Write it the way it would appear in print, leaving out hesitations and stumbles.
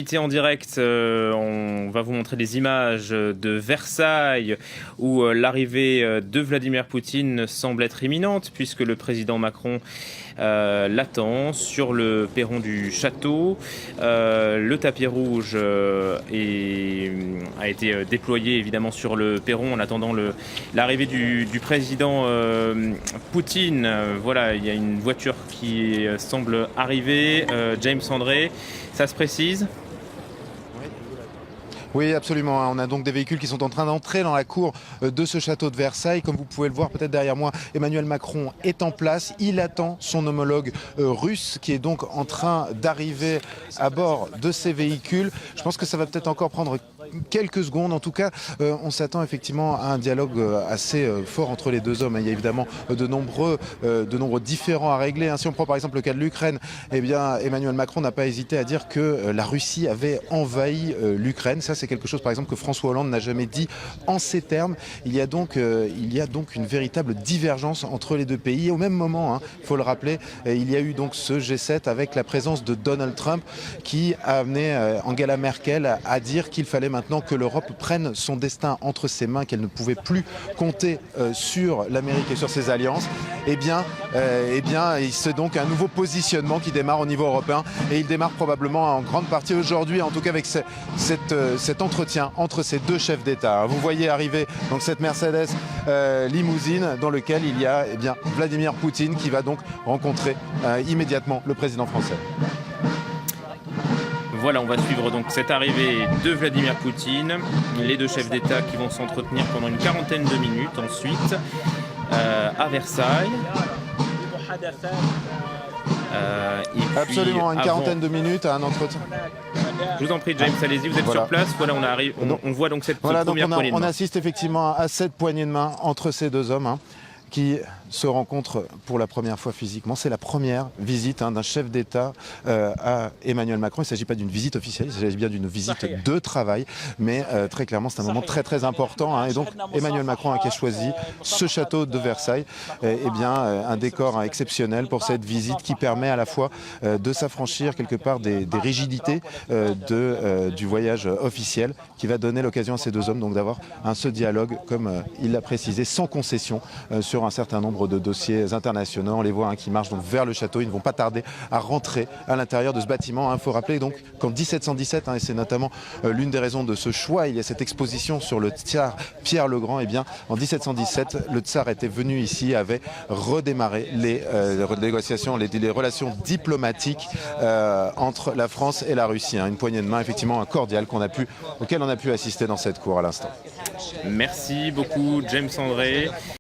En direct, on va vous montrer des images de Versailles où l'arrivée de Vladimir Poutine semble être imminente puisque le président Macron l'attend sur le perron du château. Le tapis rouge a été déployé évidemment sur le perron en attendant l'arrivée du président Poutine. Voilà, il y a une voiture qui semble arriver. James André, ça se précise? Oui, absolument. On a donc des véhicules qui sont en train d'entrer dans la cour de ce château de Versailles. Comme vous pouvez le voir peut-être derrière moi, Emmanuel Macron est en place. Il attend son homologue russe qui est donc en train d'arriver à bord de ces véhicules. Je pense que ça va peut-être encore prendre quelques secondes. En tout cas, on s'attend effectivement à un dialogue assez fort entre les deux hommes. Il y a évidemment de nombreux différends à régler. Si on prend par exemple le cas de l'Ukraine, eh bien, Emmanuel Macron n'a pas hésité à dire que la Russie avait envahi l'Ukraine. Ça, c'est quelque chose par exemple que François Hollande n'a jamais dit en ces termes. Il y a donc une véritable divergence entre les deux pays. Et au même moment, il faut le rappeler, il y a eu donc ce G7 avec la présence de Donald Trump qui a amené Angela Merkel à dire qu'il fallait maintenant que l'Europe prenne son destin entre ses mains, qu'elle ne pouvait plus compter sur l'Amérique et sur ses alliances. C'est donc un nouveau positionnement qui démarre au niveau européen et il démarre probablement en grande partie aujourd'hui, en tout cas avec cet entretien entre ces deux chefs d'État. Vous voyez arriver donc cette Mercedes limousine dans lequel il y a Vladimir Poutine qui va donc rencontrer immédiatement le président français. Voilà, on va suivre donc cette arrivée de Vladimir Poutine, les deux chefs d'État qui vont s'entretenir pendant une quarantaine de minutes ensuite à Versailles. Absolument, une quarantaine de minutes à un entretien. Je vous en prie, James, allez-y, vous êtes sur place. Voilà, on voit donc cette première poignée de main. On assiste effectivement à cette poignée de main entre ces deux hommes qui se rencontrent pour la première fois physiquement. C'est la première visite d'un chef d'État à Emmanuel Macron. Il ne s'agit pas d'une visite officielle, il s'agit bien d'une visite de travail. Mais très clairement, c'est un moment très très important. Et donc Emmanuel Macron qui a choisi ce château de Versailles. Un décor exceptionnel pour cette visite qui permet à la fois de s'affranchir quelque part des rigidités du voyage officiel, qui va donner l'occasion à ces deux hommes donc d'avoir ce dialogue, comme il l'a précisé, sans concession sur un certain nombre de dossiers internationaux. On les voit qui marchent donc vers le château. Ils ne vont pas tarder à rentrer à l'intérieur de ce bâtiment. Il faut rappeler donc qu'en 1717, et c'est notamment l'une des raisons de ce choix, il y a cette exposition sur le tsar Pierre le Grand. En 1717, le tsar était venu ici, avait redémarré les négociations, les relations diplomatiques entre la France et la Russie. Une poignée de main effectivement cordiale auquel on a pu assister dans cette cour à l'instant. Merci beaucoup, James André.